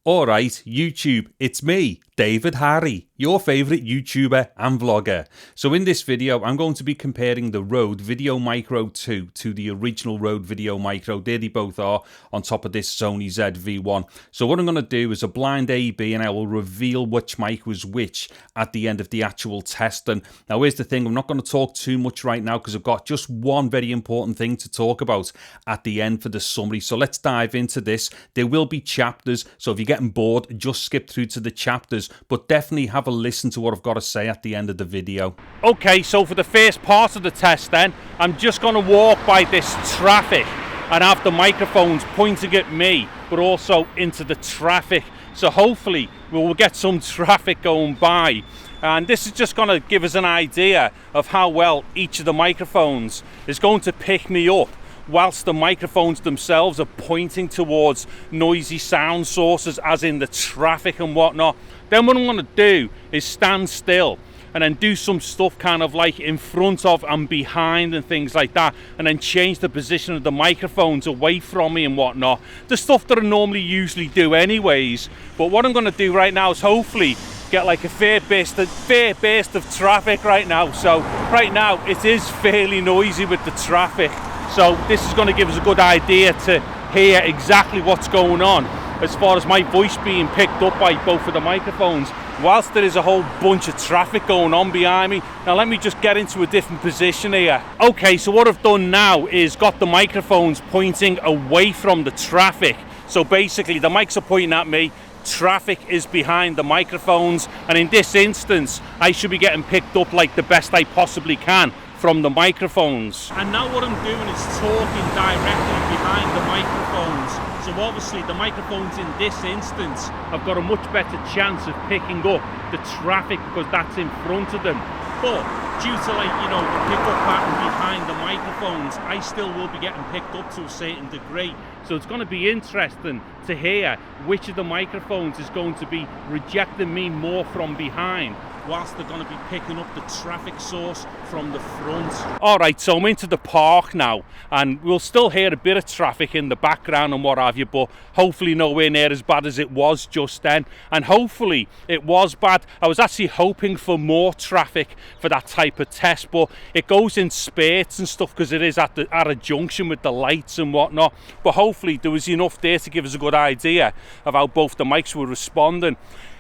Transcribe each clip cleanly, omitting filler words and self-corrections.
Alright, YouTube, it's me, David Harry, your favourite YouTuber and vlogger. So in this video, I'm going to be comparing the Rode VideoMicro II to the original Rode VideoMicro. There they both are on top of this Sony ZV-1. So what I'm going to do is a blind A/B and I will reveal which mic was which at the end of the actual test. And now here's the thing, I'm not going to talk too much right now because I've got just one very important thing to talk about at the end for the summary. So let's dive into this. There will be chapters, so if you're getting bored, just skip through to the chapters, but definitely have a listen to what I've got to say at the end of the video. Okay, so for the first part of the test then, I'm just going to walk by this traffic and have the microphones pointing at me, but also into the traffic. So hopefully we'll get some traffic going by. And this is just going to give us an idea of how well each of the microphones is going to pick me up, whilst the microphones themselves are pointing towards noisy sound sources, as in the traffic and whatnot. Then what I'm going to do is stand still and then do some stuff kind of like in front of and behind and things like that, and then change the position of the microphones away from me and whatnot. The stuff that I normally usually do anyways. But what I'm going to do right now is hopefully get like a fair burst of traffic right now. So right now it is fairly noisy with the traffic. So this is going to give us a good idea to hear exactly what's going on as far as my voice being picked up by both of the microphones, whilst there is a whole bunch of traffic going on behind me. Now let me just get into a different position here. Okay, so what I've done now is got the microphones pointing away from the traffic. So basically the mics are pointing at me, traffic is behind the microphones, and in this instance I should be getting picked up like the best I possibly can from the microphones. And now what I'm doing is talking directly behind the microphones. So obviously the microphones in this instance have got a much better chance of picking up the traffic because that's in front of them. But due to the pickup pattern behind the microphones, I still will be getting picked up to a certain degree. So it's going to be interesting to hear which of the microphones is going to be rejecting me more from behind, whilst they're going to be picking up the traffic source from the front. Alright, so I'm into the park now, and we'll still hear a bit of traffic in the background and what have you, but hopefully nowhere near as bad as it was just then. And hopefully it was bad. I was actually hoping for more traffic for that type of test, but it goes in spurts and stuff because it is at a junction with the lights and whatnot. But hopefully there was enough there to give us a good idea of how both the mics were responding.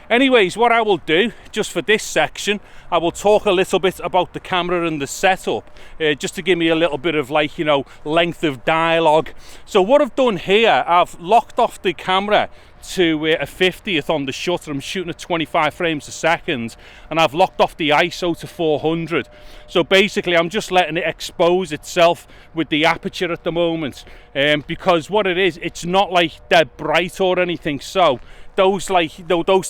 Anyways, what I will do, just for this section, I will talk a little bit about the camera and the setup, just to give me a little bit of length of dialogue. So what I've done here, I've locked off the camera to a 50th on the shutter. I'm shooting at 25 frames a second, and I've locked off the ISO to 400. So basically I'm just letting it expose itself with the aperture at the moment, because what it is, it's not like dead bright or anything. So those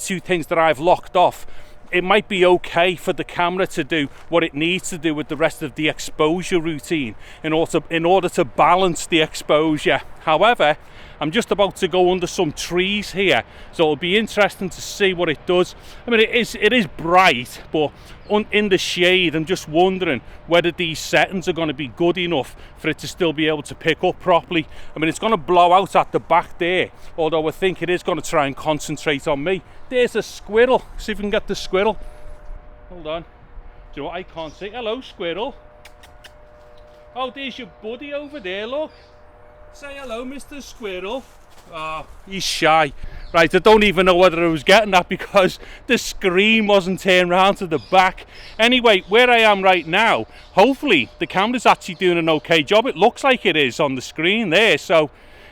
two things that I've locked off, it might be okay for the camera to do what it needs to do with the rest of the exposure routine in order to balance the exposure. However, I'm just about to go under some trees here, so it'll be interesting to see what it does. I mean, it is bright, but in the shade, I'm just wondering whether these settings are going to be good enough for it to still be able to pick up properly. I mean, it's going to blow out at the back there, although I think it is going to try and concentrate on me. There's a squirrel. See if we can get the squirrel. Hold on. Do you know what? I can't see. Hello, squirrel. Oh, there's your buddy over there, look. Say hello, Mr. Squirrel. Oh, he's shy. Right, I don't even know whether I was getting that because the screen wasn't turned around to the back. Anyway, where I am right now, hopefully the camera's actually doing an okay job. It looks like it is on the screen there. So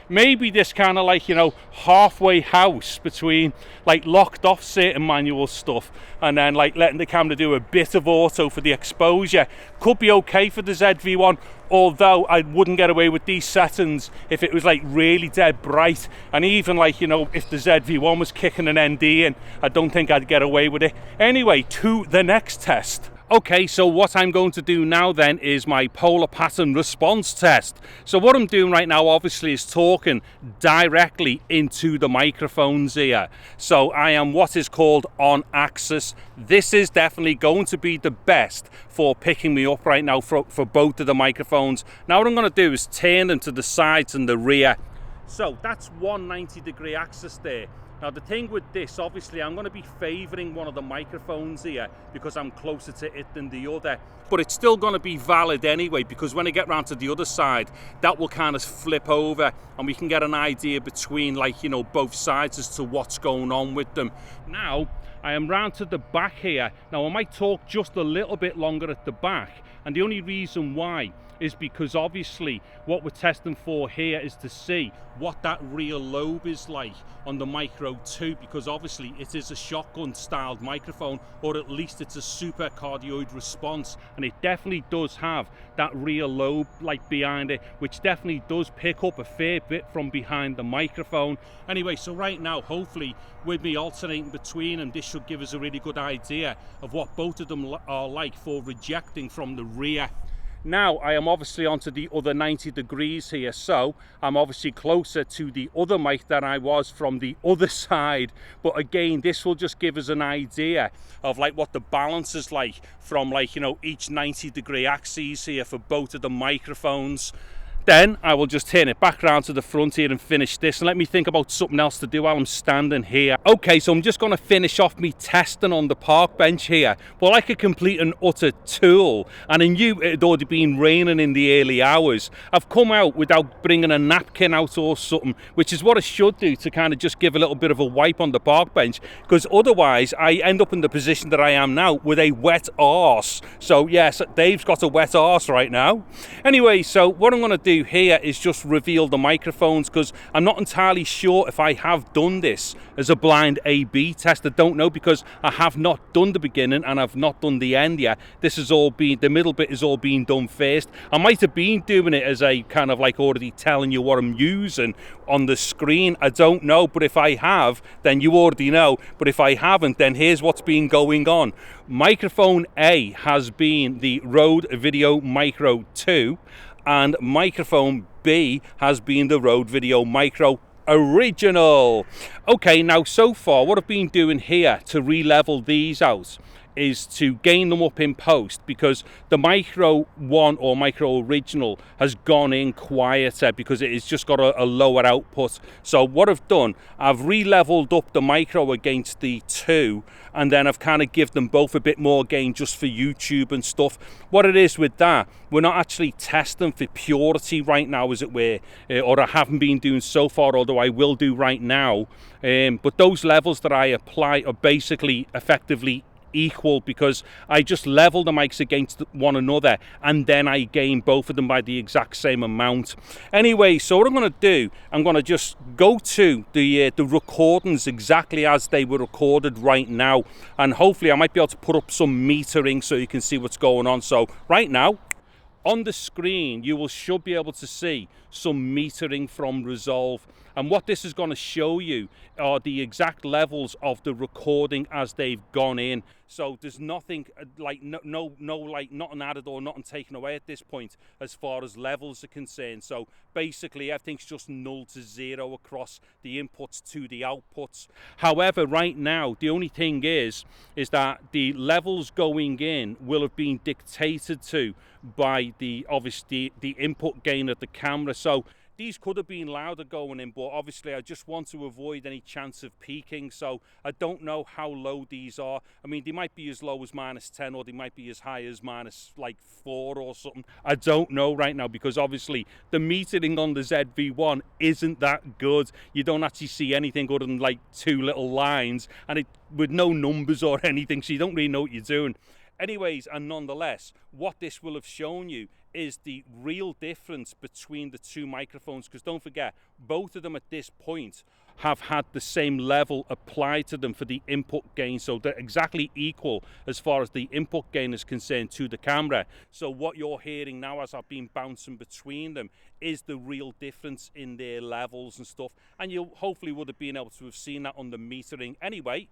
maybe this kind of halfway house between locked off certain manual stuff and then letting the camera do a bit of auto for the exposure could be okay for the ZV-1, although I wouldn't get away with these settings if it was really dead bright. And even if the ZV-1 was kicking an ND in, I don't think I'd get away with it. Anyway, to the next test. Okay, so what I'm going to do now then is my polar pattern response test. So what I'm doing right now obviously is talking directly into the microphones here. So I am what is called on axis. This is definitely going to be the best for picking me up right now for both of the microphones. Now what I'm going to do is turn them to the sides and the rear. So that's 190-degree axis there. Now the thing with this, obviously I'm going to be favouring one of the microphones here because I'm closer to it than the other, but it's still going to be valid anyway, because when I get round to the other side, that will kind of flip over and we can get an idea between, like, you know, both sides as to what's going on with them. Now I am round to the back here. Now I might talk just a little bit longer at the back, and the only reason why is because obviously what we're testing for here is to see what that real lobe is like on the Micro 2, because obviously it is a shotgun styled microphone, or at least it's a super cardioid response, and it definitely does have that real lobe like behind it, which definitely does pick up a fair bit from behind the microphone. Anyway, so right now, hopefully with me alternating between them, this should give us a really good idea of what both of them are like for rejecting from the rear. Now I am obviously onto the other 90 degrees here, so I'm obviously closer to the other mic than I was from the other side, but again, this will just give us an idea of like what the balance is like from, like, you know, each 90-degree axes here for both of the microphones. Then I will just turn it back around to the front here and finish this, and let me think about something else to do while I'm standing here. Okay, so I'm just going to finish off me testing on the park bench here. Well, like a complete and utter tool, and I knew it had already been raining in the early hours. I've come out without bringing a napkin out or something, which is what I should do to kind of just give a little bit of a wipe on the park bench, because otherwise I end up in the position that I am now with a wet arse. So yes, Dave's got a wet arse right now. Anyway, so what I'm going to do here is just reveal the microphones, because I'm not entirely sure if I have done this as a blind A/B test. I don't know, because I have not done the beginning and I've not done the end yet. This has all been, the middle bit is all being done first. I might have been doing it as a kind of like already telling you what I'm using on the screen. I don't know, but if I have, then you already know. But if I haven't, then here's what's been going on. Microphone A has been the Rode VideoMicro II, and microphone B has been the Rode VideoMicro Original. Okay, now so far what I've been doing here to re-level these out is to gain them up in post, because the Micro 1 or Micro Original has gone in quieter because it has just got a lower output. So what I've done, I've re-leveled up the Micro against the 2, and then I've kind of give them both a bit more gain just for YouTube and stuff. What it is with that, we're not actually testing for purity right now, as it were, or I haven't been doing so far, although I will do right now. But those levels that I apply are basically effectively equal, because I just level the mics against one another and then I gain both of them by the exact same amount. Anyway, so what I'm going to do, I'm going to just go to the recordings exactly as they were recorded right now, and hopefully I might be able to put up some metering so you can see what's going on. So right now on the screen you should be able to see some metering from Resolve, and what this is going to show you are the exact levels of the recording as they've gone in. So there's nothing like no like nothing added or nothing taken away at this point as far as levels are concerned. So basically everything's just 0 to 0 across the inputs to the outputs. However, right now the only thing is that the levels going in will have been dictated to by the obviously the input gain of the camera. So these could have been louder going in, but obviously I just want to avoid any chance of peaking, so I don't know how low these are. I mean, they might be as low as -10, or they might be as high as -4 or something. I don't know right now, because obviously the metering on the ZV-1 isn't that good. You don't actually see anything other than like 2 little lines, and with no numbers or anything, so you don't really know what you're doing. Anyways, and nonetheless, what this will have shown you is the real difference between the two microphones, because don't forget, both of them at this point have had the same level applied to them for the input gain, so they're exactly equal as far as the input gain is concerned to the camera. So what you're hearing now as I've been bouncing between them is the real difference in their levels and stuff, and you hopefully would have been able to have seen that on the metering. Anyway,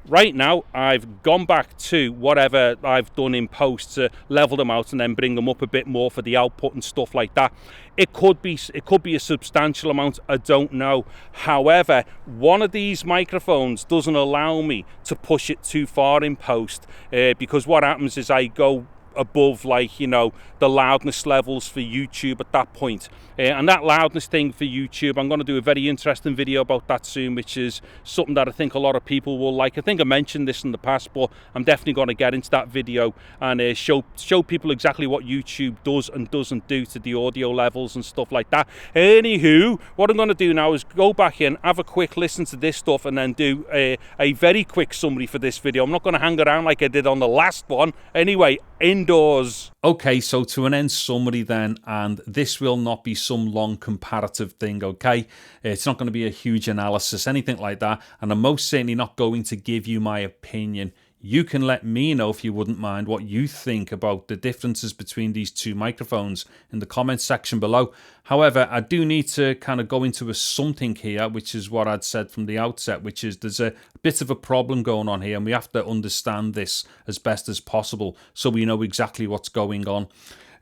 right now I've gone back to whatever I've done in post to level them out and then bring them up a bit more for the output and stuff like that. It could be a substantial amount, I don't know. However, one of these microphones doesn't allow me to push it too far in post, because what happens is I go above, like, you know, the loudness levels for YouTube at that point. And that loudness thing for YouTube, I'm going to do a very interesting video about that soon, which is something that I think a lot of people will like. I think I mentioned this in the past, but I'm definitely going to get into that video and show people exactly what YouTube does and doesn't do to the audio levels and stuff like that. Anywho, what I'm going to do now is go back in, have a quick listen to this stuff, and then do a very quick summary for this video. I'm not going to hang around like I did on the last one. Anyway, indoors. Okay, so to an end summary then, and this will not be some long comparative thing, okay? It's not going to be a huge analysis, anything like that, and I'm most certainly not going to give you my opinion. You can let me know, if you wouldn't mind, what you think about the differences between these two microphones in the comments section below. However, I do need to kind of go into something here, which is what I'd said from the outset, which is there's a bit of a problem going on here, and we have to understand this as best as possible so we know exactly what's going on.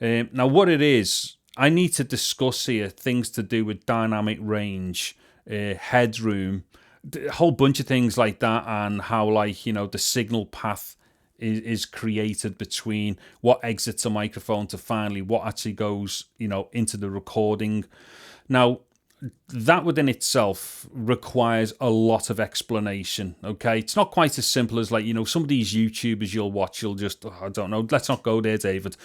Now, what it is, I need to discuss here things to do with dynamic range, headroom, a whole bunch of things like that, and how, like, you know, the signal path is created between what exits a microphone to finally what actually goes, you know, into the recording. Now, that within itself requires a lot of explanation, okay? It's not quite as simple as, like, you know, some of these YouTubers you'll watch, you'll just, oh, I don't know, let's not go there, David.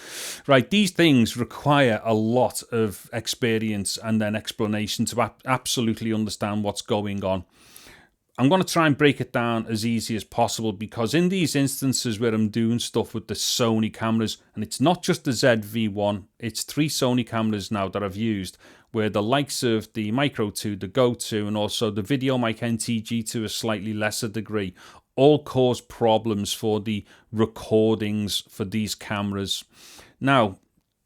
Right, these things require a lot of experience and then explanation to absolutely understand what's going on. I'm going to try and break it down as easy as possible, because in these instances where I'm doing stuff with the Sony cameras, and it's not just the ZV-1, it's 3 Sony cameras now that I've used, where the likes of the Micro II, the Go II, and also the VideoMic NTG to a slightly lesser degree, all cause problems for the recordings for these cameras. Now,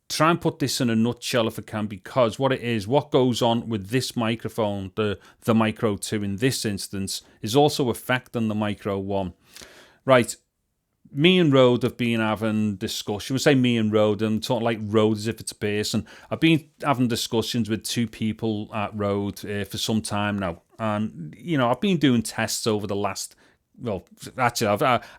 try and put this in a nutshell if I can, because what it is, what goes on with this microphone, the Micro II in this instance, is also affecting the Micro 1. Right, me and Rode have been having discussions. We say me and Rode, I'm talking like Rode as if it's a person. I've been having discussions with 2 people at Rode for some time now, and, you know, I've been doing tests over the last, well, actually,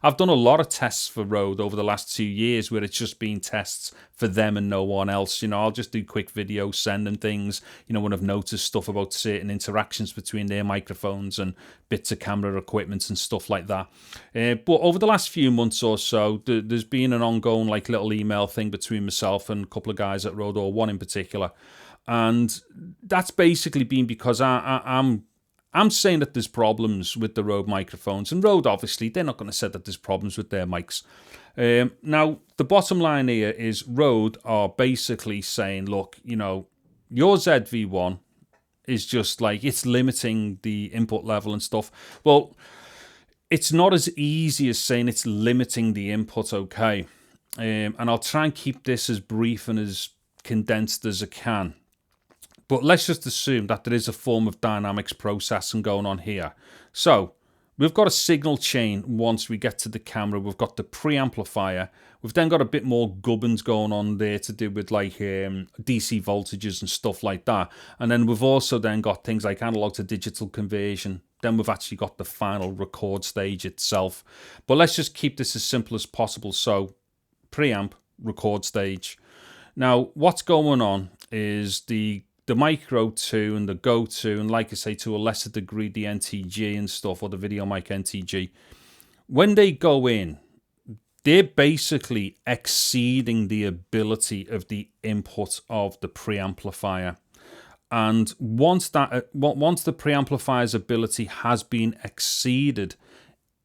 I've done a lot of tests for Rode over the last 2 years, where it's just been tests for them and no one else. You know, I'll just do quick videos, send them things, you know, when I've noticed stuff about certain interactions between their microphones and bits of camera equipment and stuff like that. But over the last few months or so, there's been an ongoing, like, little email thing between myself and a couple of guys at Rode, or one in particular. And that's basically been because I'm saying that there's problems with the Rode microphones, and Rode, obviously, they're not going to say that there's problems with their mics. Now, the bottom line here is Rode are basically saying, look, you know, your ZV-1 is just like, it's limiting the input level and stuff. Well, it's not as easy as saying it's limiting the input, okay? And I'll try and keep this as brief and as condensed as I can. But let's just assume that there is a form of dynamics processing going on here. So we've got a signal chain once we get to the camera. We've got the preamplifier. We've then got a bit more gubbins going on there to do with, like, DC voltages and stuff like that. And then we've also then got things like analog to digital conversion. Then we've actually got the final record stage itself. But let's just keep this as simple as possible. So preamp, record stage. Now, what's going on is the Micro II and the Go II, and, like I say, to a lesser degree, the NTG and stuff, or the VideoMic NTG, when they go in, they're basically exceeding the ability of the input of the preamplifier. And once the preamplifier's ability has been exceeded,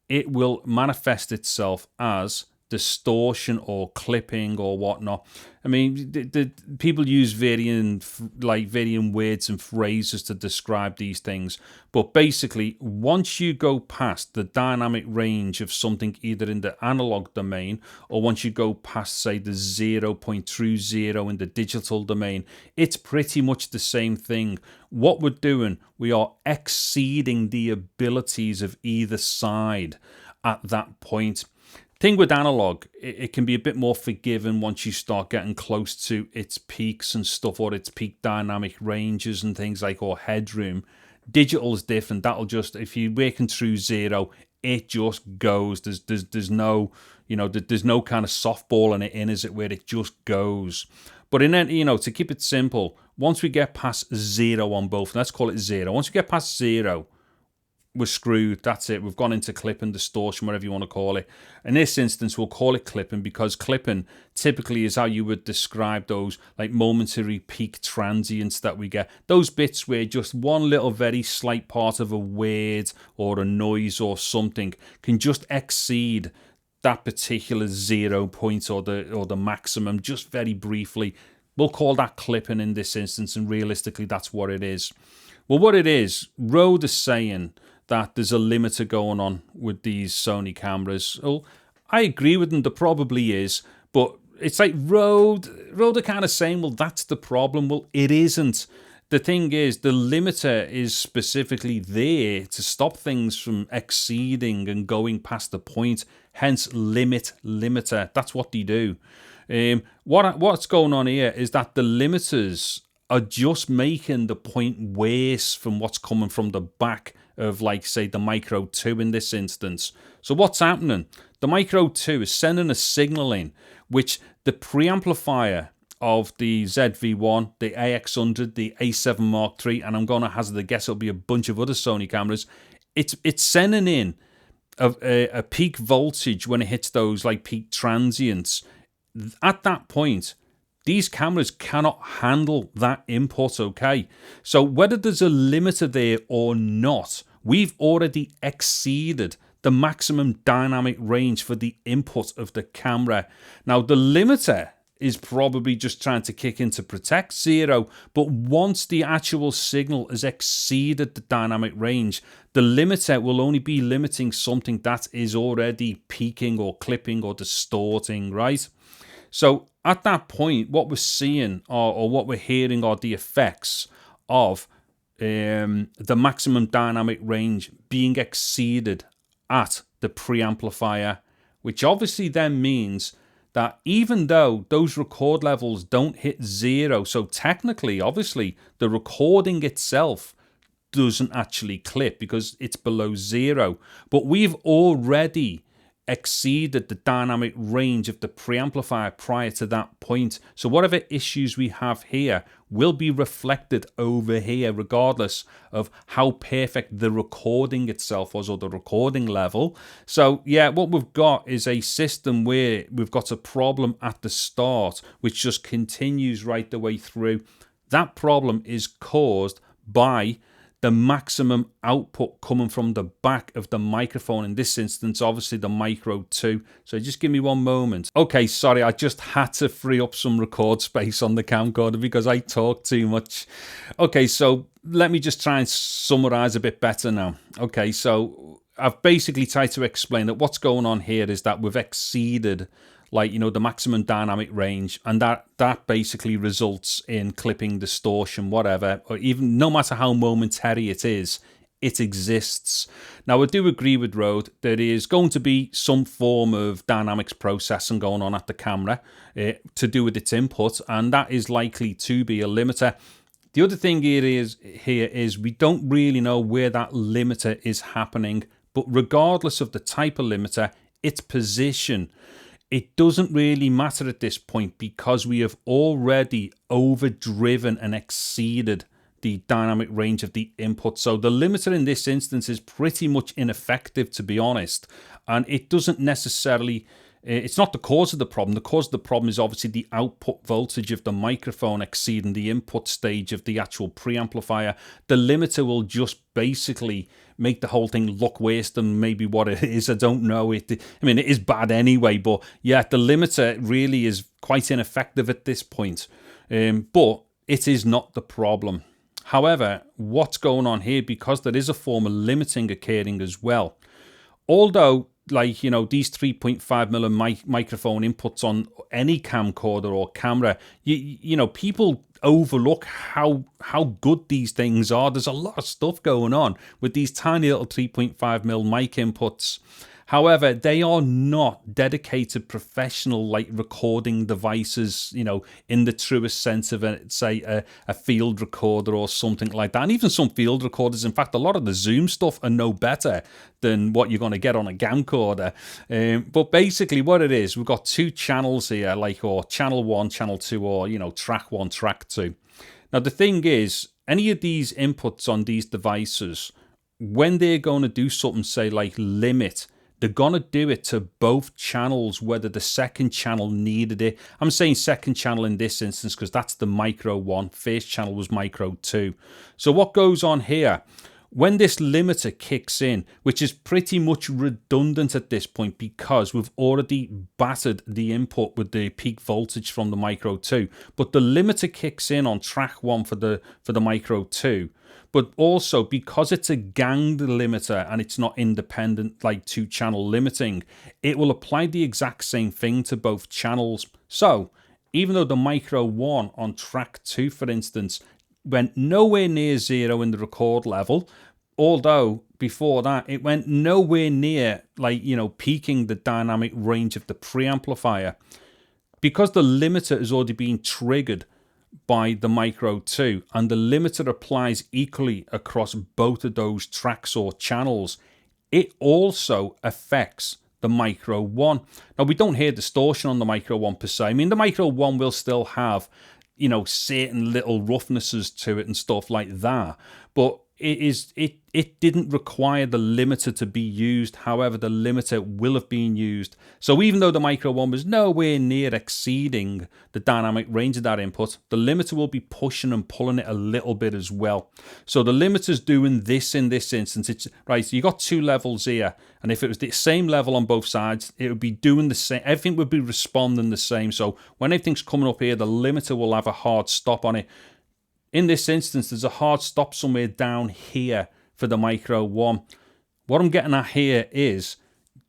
it will manifest itself as distortion or clipping or whatnot. I mean, the people use varying words and phrases to describe these things, but basically, once you go past the dynamic range of something, either in the analog domain, or once you go past, say, the 0.30 in the digital domain, it's pretty much the same thing. What we're doing, we are exceeding the abilities of either side at that point. Thing with analog, it can be a bit more forgiving once you start getting close to its peaks and stuff, or its peak dynamic ranges and things like, or headroom. Digital is different. That'll just, if you're working through 0, it just goes. There's no, You know, there's no kind of softballing it in, as it where it just goes. But in that, you know, to keep it simple, once we get past 0 on both, let's call it 0. Once we get past 0, we're screwed. That's it. We've gone into clipping, distortion, whatever you want to call it. In this instance, we'll call it clipping, because clipping typically is how you would describe those like momentary peak transients that we get. Those bits where just one little very slight part of a word or a noise or something can just exceed that particular 0 point or the maximum just very briefly. We'll call that clipping in this instance, and realistically that's what it is. Well, what it is, Rode is saying that there's a limiter going on with these Sony cameras. Well, I agree with them, there probably is, but it's like Rode are kind of saying, well, that's the problem. Well, it isn't. The thing is, the limiter is specifically there to stop things from exceeding and going past the point, hence limiter. That's what they do. What's going on here is that the limiters are just making the point worse from what's coming from the back of, like, say, the Micro 2 in this instance. So what's happening? The Micro 2 is sending a signal in, which the preamplifier of the ZV-1, the AX100, the A7 Mark III, and I'm going to hazard a guess it'll be a bunch of other Sony cameras, it's sending in a peak voltage when it hits those, like, peak transients. At that point, these cameras cannot handle that input, okay? So whether there's a limiter there or not, we've already exceeded the maximum dynamic range for the input of the camera. Now, the limiter is probably just trying to kick in to protect 0, but once the actual signal has exceeded the dynamic range, the limiter will only be limiting something that is already peaking or clipping or distorting, right? So at that point, what we're seeing or what we're hearing are the effects of the maximum dynamic range being exceeded at the preamplifier, which obviously then means that even though those record levels don't hit 0, so technically, obviously, the recording itself doesn't actually clip because it's below 0, but we've already exceeded the dynamic range of the preamplifier prior to that point. So whatever issues we have here will be reflected over here regardless of how perfect the recording itself was or the recording level. So yeah, what we've got is a system where we've got a problem at the start which just continues right the way through. That problem is caused by the maximum output coming from the back of the microphone, in this instance obviously the Micro II. So just give me one moment. Okay, sorry, I just had to free up some record space on the camcorder because I talk too much. Okay, so let me just try and summarize a bit better now. Okay, so I've basically tried to explain that what's going on here is that we've exceeded, like, you know, the maximum dynamic range, and that basically results in clipping, distortion, whatever, or even no matter how momentary it is, it exists. Now, I do agree with Rode. There is going to be some form of dynamics processing going on at the camera to do with its input, and that is likely to be a limiter. The other thing here is we don't really know where that limiter is happening, but regardless of the type of limiter, its position, it doesn't really matter at this point because we have already overdriven and exceeded the dynamic range of the input. So the limiter in this instance is pretty much ineffective, to be honest, and it doesn't necessarily, it's not the cause of the problem. The cause of the problem is obviously the output voltage of the microphone exceeding the input stage of the actual preamplifier. The limiter will just basically make the whole thing look worse than maybe what it is. I don't know. I mean, it is bad anyway, but yeah, the limiter really is quite ineffective at this point. But it is not the problem. However, what's going on here, because there is a form of limiting occurring as well, although, like, you know, these 3.5mm microphone inputs on any camcorder or camera, you know, people overlook how good these things are. There's a lot of stuff going on with these tiny little 3.5mm mic inputs. However, they are not dedicated professional like recording devices, you know, in the truest sense of it, say a field recorder or something like that. And even some field recorders, in fact, a lot of the Zoom stuff are no better than what you're going to get on a camcorder. But basically what it is, we've got two channels here, like, or channel 1, channel 2, or, you know, track 1, track 2. Now, the thing is, any of these inputs on these devices, when they're going to do something, say, like limit, they're going to do it to both channels, whether the second channel needed it. I'm saying second channel in this instance because that's the Micro 1. First channel was Micro 2. So what goes on here? When this limiter kicks in, which is pretty much redundant at this point because we've already battered the input with the peak voltage from the Micro 2, but the limiter kicks in on track 1 for the Micro 2. But also because it's a ganged limiter and it's not independent like two-channel limiting, it will apply the exact same thing to both channels. So even though the Micro 1 on track 2, for instance, went nowhere near 0 in the record level, although before that it went nowhere near, like, you know, peaking the dynamic range of the preamplifier, because the limiter has already been triggered by the Micro 2 and the limiter applies equally across both of those tracks or channels, it also affects the Micro 1. Now, we don't hear distortion on the Micro 1 per se. I mean, the Micro 1 will still have, you know, certain little roughnesses to it and stuff like that, but it didn't require the limiter to be used. However, the limiter will have been used. So even though the Micro 1 was nowhere near exceeding the dynamic range of that input, the limiter will be pushing and pulling it a little bit as well. So the limiter's doing this in this instance. It's right, so you got two levels here, and if it was the same level on both sides, it would be doing the same. Everything would be responding the same. So when everything's coming up here, the limiter will have a hard stop on it. In this instance, there's a hard stop somewhere down here for the Micro 1. What I'm getting at here is,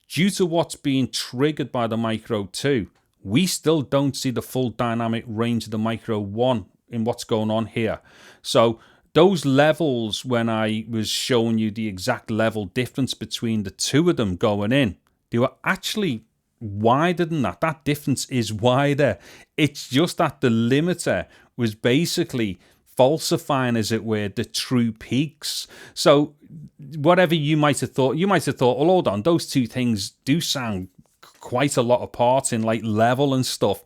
due to what's being triggered by the Micro 2, we still don't see the full dynamic range of the Micro 1 in what's going on here. So those levels, when I was showing you the exact level difference between the two of them going in, they were actually wider than that. That difference is wider. It's just that the limiter was basically falsifying, as it were, the true peaks. So whatever you might have thought, well, hold on, those two things do sound quite a lot apart in like level and stuff.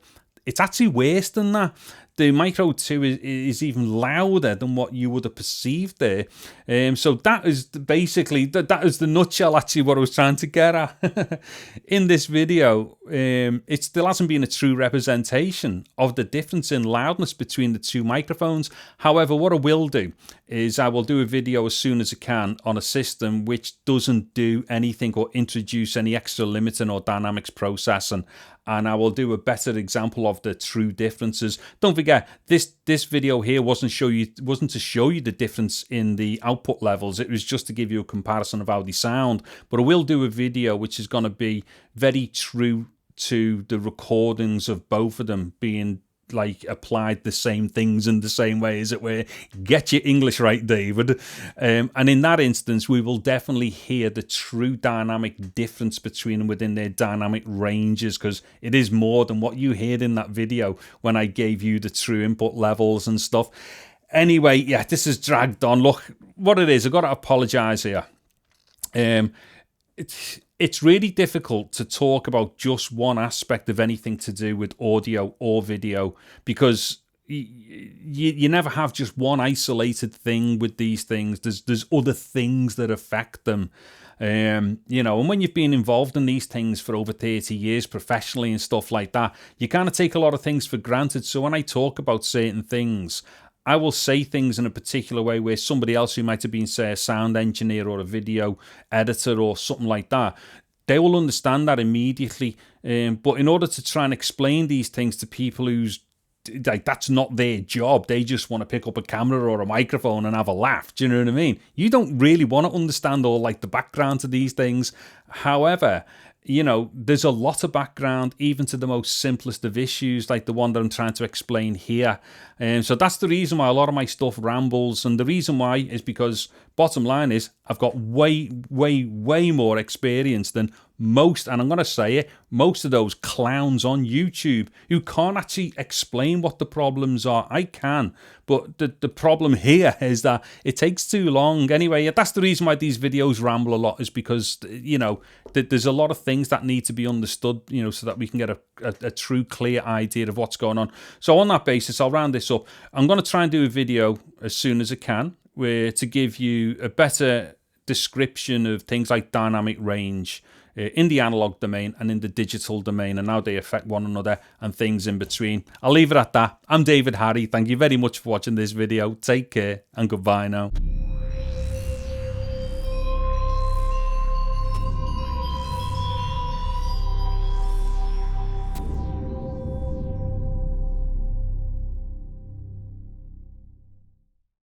It's actually worse than that. The Micro 2 is even louder than what you would have perceived there. So that is basically, that is the nutshell, actually, what I was trying to get at. In this video, it still hasn't been a true representation of the difference in loudness between the two microphones. However, what I will do is I will do a video as soon as I can on a system which doesn't do anything or introduce any extra limiting or dynamics processing, and I will do a better example of the true differences. Don't forget, this video here wasn't to show you the difference in the output levels. It was just to give you a comparison of how they sound. But I will do a video which is going to be very true to the recordings of both of them being like applied the same things in the same way, as it were. Get your English right, David. And in that instance, we will definitely hear the true dynamic difference between them within their dynamic ranges, because it is more than what you heard in that video when I gave you the true input levels and stuff. Anyway, yeah, this is dragged on. Look, what it is, I've got to apologize here. It's really difficult to talk about just one aspect of anything to do with audio or video, because you never have just one isolated thing with these things. There's other things that affect them. You know, and when you've been involved in these things for over 30 years professionally and stuff like that, you kind of take a lot of things for granted. So when I talk about certain things, I will say things in a particular way where somebody else who might have been, say, a sound engineer or a video editor or something like that, they will understand that immediately. But in order to try and explain these things to people whose like, that's not their job. They just want to pick up a camera or a microphone and have a laugh. Do you know what I mean? You don't really want to understand all like the background to these things. However, you know, there's a lot of background even to the most simplest of issues, like the one that I'm trying to explain here. And so that's the reason why a lot of my stuff rambles. And the reason why is because, bottom line is, I've got way more experience than most, and I'm going to say it, most of those clowns on YouTube who can't actually explain what the problems are. I can, but the problem here is that it takes too long. Anyway, that's the reason why these videos ramble a lot, is because, you know, there's a lot of things that need to be understood, you know, so that we can get a true, clear idea of what's going on. So on that basis, I'll round this up. I'm going to try and do a video as soon as I can, where to give you a better description of things like dynamic range in the analog domain and in the digital domain, and how they affect one another and things in between. I'll leave it at that. I'm David Harry. Thank you very much for watching this video. Take care and goodbye now.